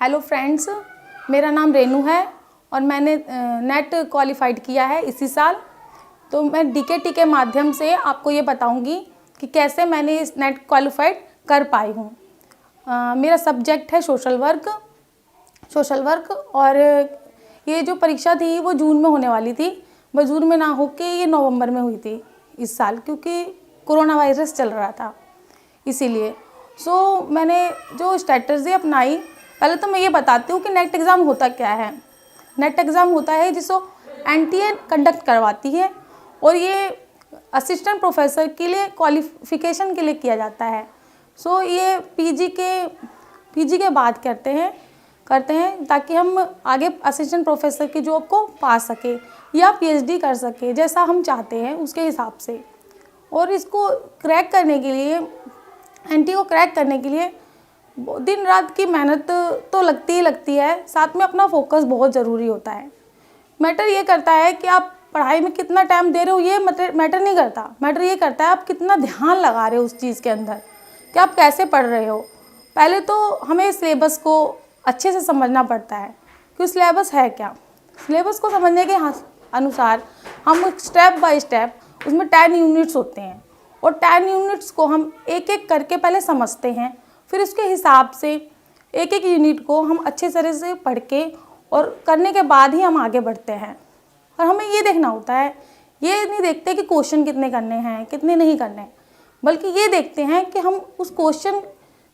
Hello friends, मेरा नाम रेनू है और मैंने नेट क्वालिफाइड किया है इसी साल। तो मैं डीकेटी के माध्यम से आपको ये बताऊंगी कि कैसे मैंने इस नेट क्वालिफाइड कर पाई हूँ। मेरा सब्जेक्ट है सोशल वर्क और ये जो परीक्षा थी वो जून में होने वाली थी, वो जून में ना होके ये नवंबर में हुई थी इस साल, क्योंकि कोरोना वायरस चल रहा था इसीलिए। मैंने जो स्ट्रैटेजी अपनाई, पहले तो मैं ये बताती हूँ कि नेट एग्ज़ाम होता क्या है। नेट एग्ज़ाम होता है जिसको एनटीए कंडक्ट करवाती है और ये असिस्टेंट प्रोफेसर के लिए क्वालिफ़िकेशन के लिए किया जाता है। ये पीजी के बाद करते हैं ताकि हम आगे असिस्टेंट प्रोफेसर की जॉब को पा सके या पीएचडी कर सके, जैसा हम चाहते हैं उसके हिसाब से। और इसको क्रैक करने के लिए, एनटीए को क्रैक करने के लिए दिन रात की मेहनत तो लगती ही लगती है, साथ में अपना फोकस बहुत ज़रूरी होता है। मैटर ये करता है कि आप पढ़ाई में कितना टाइम दे रहे हो, ये मैटर नहीं करता। मैटर ये करता है आप कितना ध्यान लगा रहे हो उस चीज़ के अंदर, कि आप कैसे पढ़ रहे हो। पहले तो हमें सिलेबस को अच्छे से समझना पड़ता है कि सिलेबस है क्या। सिलेबस को समझने के अनुसार हम स्टेप बाय स्टेप, उसमें 10 यूनिट्स होते हैं और 10 यूनिट्स को हम एक एक करके पहले समझते हैं, फिर उसके हिसाब से एक एक यूनिट को हम अच्छे तरह से पढ़ के और करने के बाद ही हम आगे बढ़ते हैं। और हमें ये देखना होता है, ये नहीं देखते कि क्वेश्चन कितने करने हैं कितने नहीं करने, बल्कि ये देखते हैं कि हम उस क्वेश्चन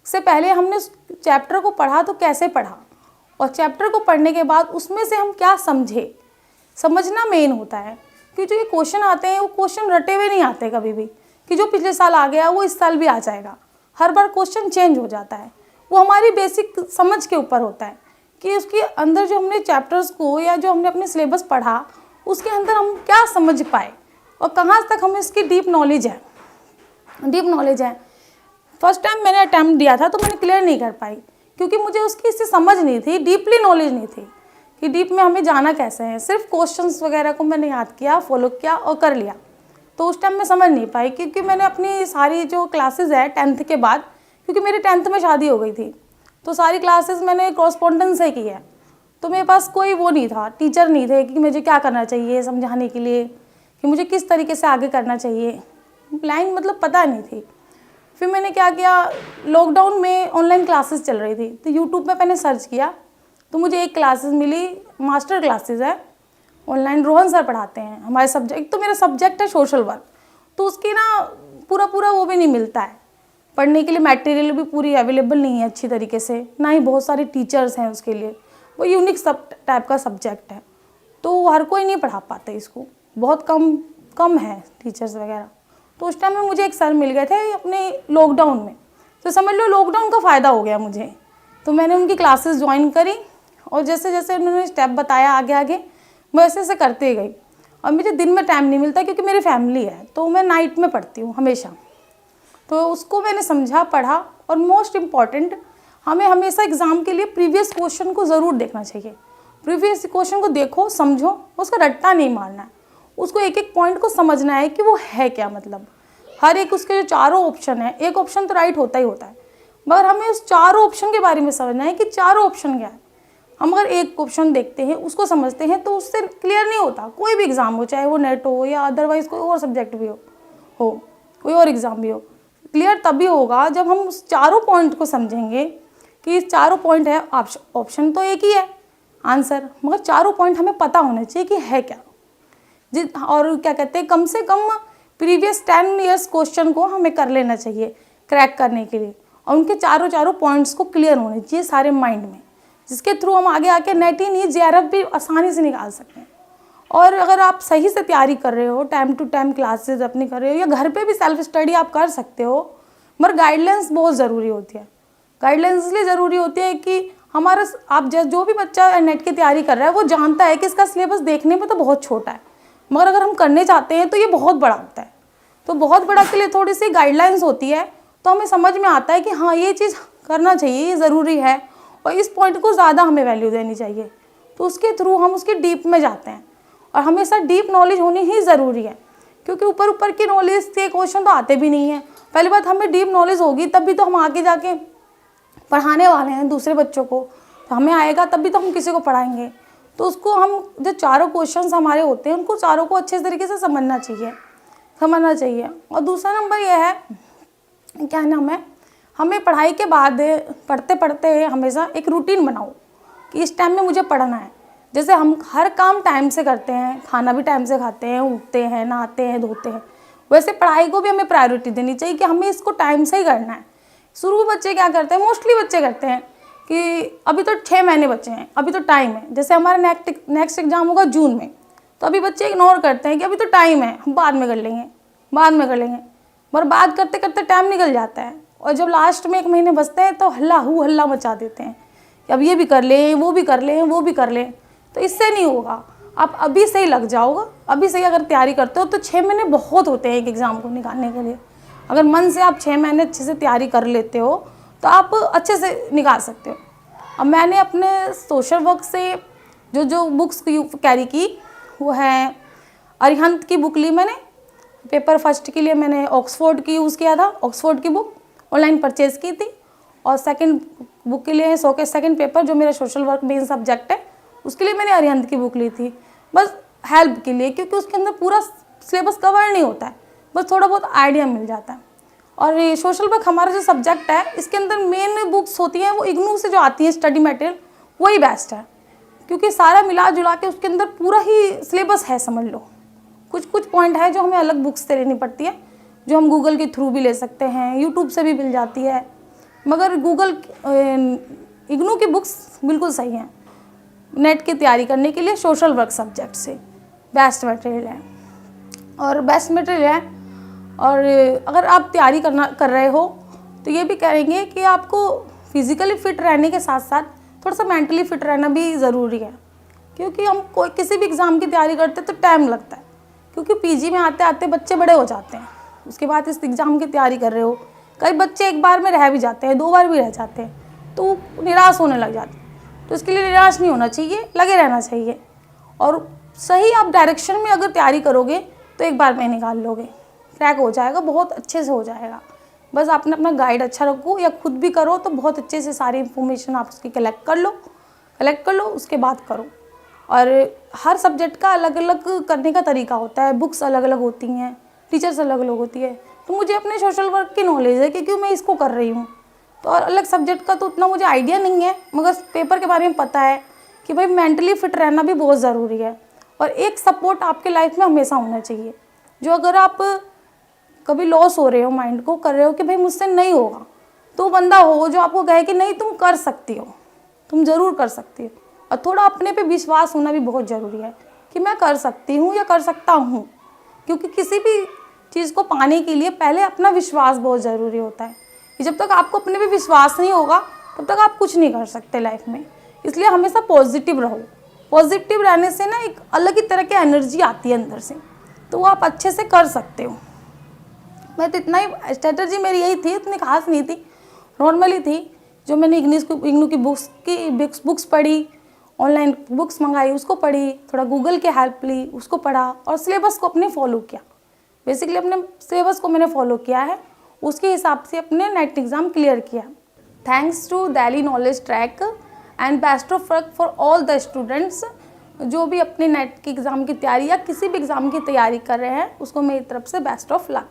से पहले हमने उस चैप्टर को पढ़ा तो कैसे पढ़ा, और चैप्टर को पढ़ने के बाद उसमें से हम क्या समझे। समझना मेन होता है कि जो ये क्वेश्चन आते हैं वो क्वेश्चन रटे हुए नहीं आते कभी भी, कि जो पिछले साल आ गया वो इस साल भी आ जाएगा। हर बार क्वेश्चन चेंज हो जाता है। वो हमारी बेसिक समझ के ऊपर होता है कि उसके अंदर जो हमने चैप्टर्स को या जो हमने अपने सिलेबस पढ़ा उसके अंदर हम क्या समझ पाए और कहाँ तक हमें इसकी डीप नॉलेज है। फर्स्ट टाइम मैंने अटैम्प्ट दिया था तो मैंने क्लियर नहीं कर पाई, क्योंकि मुझे उसकी इससे समझ नहीं थी, डीपली नॉलेज नहीं थी कि डीप में हमें जाना कैसे है। सिर्फ क्वेश्चंस वगैरह को मैंने याद किया, फॉलो किया और कर लिया। तो उस टाइम मैं समझ नहीं पाई, क्योंकि मैंने अपनी सारी जो क्लासेस है 10th के बाद, क्योंकि मेरी 10th में शादी हो गई थी, तो सारी क्लासेस मैंने कॉरस्पॉन्डेंस से की है। तो मेरे पास कोई वो नहीं था, टीचर नहीं थे कि मुझे क्या करना चाहिए समझाने के लिए, कि मुझे किस तरीके से आगे करना चाहिए। लाइन मतलब पता नहीं थी। फिर मैंने क्या किया, लॉकडाउन में ऑनलाइन क्लासेस चल रही थी तो यूट्यूब पे मैंने सर्च किया, तो मुझे एक क्लासेस मिली, मास्टर क्लासेस है ऑनलाइन, रोहन सर पढ़ाते हैं हमारे सब्जेक्ट। तो मेरा सब्जेक्ट है सोशल वर्क, तो उसकी ना पूरा वो भी नहीं मिलता है पढ़ने के लिए, मटेरियल भी पूरी अवेलेबल नहीं है अच्छी तरीके से, ना ही बहुत सारे टीचर्स हैं उसके लिए। वो यूनिक सब टाइप का सब्जेक्ट है, तो हर कोई नहीं पढ़ा पाता इसको, बहुत कम है टीचर्स वगैरह। तो उस टाइम में मुझे एक सर मिल गए थे अपने लॉकडाउन में, तो समझ लो लॉकडाउन का फ़ायदा हो गया मुझे। तो मैंने उनकी क्लासेस ज्वाइन करी और जैसे जैसे उन्होंने स्टेप बताया आगे मैं ऐसे करते गई। और मुझे दिन में टाइम नहीं मिलता क्योंकि मेरी फैमिली है, तो मैं नाइट में पढ़ती हूँ हमेशा। तो उसको मैंने समझा, पढ़ा, और मोस्ट इम्पॉर्टेंट हमें हमेशा एग्ज़ाम के लिए प्रीवियस क्वेश्चन को ज़रूर देखना चाहिए। प्रीवियस क्वेश्चन को देखो, समझो, उसका रट्टा नहीं मारना है, उसको एक एक पॉइंट को समझना है कि वो है क्या। मतलब हर एक उसके जो चारों ऑप्शन है, एक ऑप्शन तो राइट होता ही होता है, मगर हमें उस चारों ऑप्शन के बारे में समझना है कि चारों ऑप्शन क्या है। हम अगर एक ऑप्शन देखते हैं, उसको समझते हैं, तो उससे क्लियर नहीं होता कोई भी एग्ज़ाम हो, चाहे वो नेट हो या अदरवाइज़ कोई और सब्जेक्ट भी हो कोई और एग्ज़ाम भी हो। क्लियर तभी होगा जब हम उस चारों पॉइंट को समझेंगे कि इस चारों पॉइंट है, ऑप्शन तो एक ही है आंसर, मगर चारों पॉइंट हमें पता होने चाहिए कि है क्या। और क्या कहते हैं, कम से कम प्रीवियस 10 ईयर्स क्वेश्चन को हमें कर लेना चाहिए क्रैक करने के लिए, और उनके चारों पॉइंट्स को क्लियर होने चाहिए सारे माइंड में, जिसके थ्रू हम आगे आके नेट ही नहीं जेआरएफ भी आसानी से निकाल सकते हैं। और अगर आप सही से तैयारी कर रहे हो, टाइम टू टाइम क्लासेस अपनी कर रहे हो, या घर पे भी सेल्फ स्टडी आप कर सकते हो, मगर गाइडलाइंस बहुत ज़रूरी होती है। गाइडलाइंस इसलिए ज़रूरी होती है कि हमारा आप जो भी बच्चा नेट की तैयारी कर रहा है वो जानता है कि इसका सिलेबस देखने में तो बहुत छोटा है, मगर अगर हम करने चाहते हैं तो ये बहुत बड़ा होता है। तो बहुत बड़ा के लिए थोड़ी सी गाइडलाइंस होती है, तो हमें समझ में आता है कि हाँ ये चीज़ करना चाहिए, ये ज़रूरी है, और इस पॉइंट को ज़्यादा हमें वैल्यू देनी चाहिए। तो उसके थ्रू हम उसके डीप में जाते हैं, और हमेशा डीप नॉलेज होनी ही ज़रूरी है, क्योंकि ऊपर की नॉलेज से क्वेश्चन तो आते भी नहीं है। पहली बात, हमें डीप नॉलेज होगी तभी तो हम आगे जाके पढ़ाने वाले हैं दूसरे बच्चों को, हमें आएगा तभी तो हम किसी को पढ़ाएंगे। तो उसको हम जो चारों क्वेश्चंस हमारे होते हैं उनको चारों को अच्छे तरीके से समझना चाहिए। और दूसरा नंबर यह है, क्या नाम है, हमें पढ़ाई के बाद पढ़ते पढ़ते हमेशा एक रूटीन बनाओ कि इस टाइम में मुझे पढ़ना है। जैसे हम हर काम टाइम से करते हैं, खाना भी टाइम से खाते हैं, उठते हैं, नहाते हैं, धोते हैं, वैसे पढ़ाई को भी हमें प्रायोरिटी देनी चाहिए कि हमें इसको टाइम से ही करना है। शुरू में बच्चे क्या करते हैं, मोस्टली बच्चे करते हैं कि अभी तो 6 महीने बचे हैं, अभी तो टाइम है। जैसे हमारा नेक्स्ट एग्ज़ाम होगा जून में, तो अभी बच्चे इग्नोर करते हैं कि अभी तो टाइम है, हम बाद में कर लेंगे। बर्बाद करते करते टाइम निकल जाता है, और जब लास्ट में 1 महीने बचते हैं तो हल्ला मचा देते हैं कि अब ये भी कर लें, वो भी कर लें। तो इससे नहीं होगा। आप अभी से ही लग जाओगे, अभी से ही अगर तैयारी करते हो तो 6 महीने बहुत होते हैं एक एग्ज़ाम को निकालने के लिए। अगर मन से आप 6 महीने अच्छे से तैयारी कर लेते हो तो आप अच्छे से निकाल सकते हो। अब मैंने अपने सोशल वर्क से जो बुक्स कैरी की वो है, अरिहंत की बुक ली मैंने, पेपर फर्स्ट के लिए मैंने ऑक्सफोर्ड की यूज़ किया था, ऑक्सफोर्ड की बुक ऑनलाइन परचेज़ की थी। और सेकंड बुक के लिए 100 के सेकंड पेपर जो मेरा सोशल वर्क मेन सब्जेक्ट है उसके लिए मैंने अरिहंत की बुक ली थी, बस हेल्प के लिए, क्योंकि उसके अंदर पूरा सिलेबस कवर नहीं होता है, बस थोड़ा बहुत आइडिया मिल जाता है। और ये सोशल वर्क हमारा जो सब्जेक्ट है इसके अंदर मेन बुक्स होती हैं वो इग्नू से जो आती हैं स्टडी मटेरियल, वही बेस्ट है, क्योंकि सारा मिला जुला के उसके अंदर पूरा ही सिलेबस है, समझ लो। कुछ पॉइंट है जो हमें अलग बुक्स से लेनी पड़ती है, जो हम गूगल के थ्रू भी ले सकते हैं, यूट्यूब से भी मिल जाती है, मगर इग्नू की बुक्स बिल्कुल सही हैं नेट की तैयारी करने के लिए। सोशल वर्क सब्जेक्ट से बेस्ट मटेरियल है। और अगर आप तैयारी कर रहे हो तो ये भी कहेंगे कि आपको फिज़िकली फ़िट रहने के साथ साथ थोड़ा सा मेंटली फ़िट रहना भी ज़रूरी है, क्योंकि हम किसी भी एग्ज़ाम की तैयारी करते तो टाइम लगता है, क्योंकि पीजी में आते आते बच्चे बड़े हो जाते हैं, उसके बाद इस एग्ज़ाम की तैयारी कर रहे हो, कई बच्चे एक बार में रह भी जाते हैं, 2 बार भी रह जाते हैं, तो निराश होने लग जाते हैं। तो इसके लिए निराश नहीं होना चाहिए, लगे रहना चाहिए, और सही आप डायरेक्शन में अगर तैयारी करोगे तो एक बार में निकाल लोगे, क्रैक हो जाएगा, बहुत अच्छे से हो जाएगा। बस आपने अपना गाइड अच्छा रखो या खुद भी करो तो बहुत अच्छे से सारी इन्फॉर्मेशन आप उसकी कलेक्ट कर लो, उसके बाद करो। और हर सब्जेक्ट का अलग अलग करने का तरीका होता है, बुक्स अलग अलग होती हैं, टीचर्स अलग अलग होती है। तो मुझे अपने सोशल वर्क की नॉलेज है क्योंकि मैं इसको कर रही हूँ, तो और अलग सब्जेक्ट का तो उतना मुझे आइडिया नहीं है, मगर पेपर के बारे में पता है कि भाई मेंटली फ़िट रहना भी बहुत ज़रूरी है। और एक सपोर्ट आपके लाइफ में हमेशा होना चाहिए, जो अगर आप कभी लॉस हो रहे हो, माइंड को कर रहे हो कि भाई मुझसे नहीं होगा, तो बंदा हो जो आपको कहे कि नहीं तुम कर सकती हो, तुम ज़रूर कर सकती हो। और थोड़ा अपने पे विश्वास होना भी बहुत ज़रूरी है कि मैं कर सकती हूँ या कर सकता हूँ, क्योंकि किसी भी चीज़ को पाने के लिए पहले अपना विश्वास बहुत ज़रूरी होता है, कि जब तक आपको अपने पे विश्वास नहीं होगा तब तक आप कुछ नहीं कर सकते लाइफ में। इसलिए हमेशा पॉजिटिव रहो। पॉजिटिव रहने से ना एक अलग ही तरह की एनर्जी आती है अंदर से, तो वो आप अच्छे से कर सकते हो। मैं तो इतना ही स्ट्रेटजी मेरी यही थी, इतनी खास नहीं थी, नॉर्मली थी। जो मैंने इग्नू की बुक्स पढ़ी, ऑनलाइन बुक्स मंगाई उसको पढ़ी, थोड़ा गूगल की हेल्प ली उसको पढ़ा, और सिलेबस को अपने फॉलो किया। बेसिकली अपने सिलेबस को मैंने फॉलो किया है, उसके हिसाब से अपने नेट एग्ज़ाम क्लियर किया। Thanks to Delhi knowledge track and best of luck for all the students जो भी अपने नेट के एग्ज़ाम की तैयारी या किसी भी एग्ज़ाम की तैयारी कर रहे हैं, उसको मेरी तरफ से बेस्ट ऑफ लक।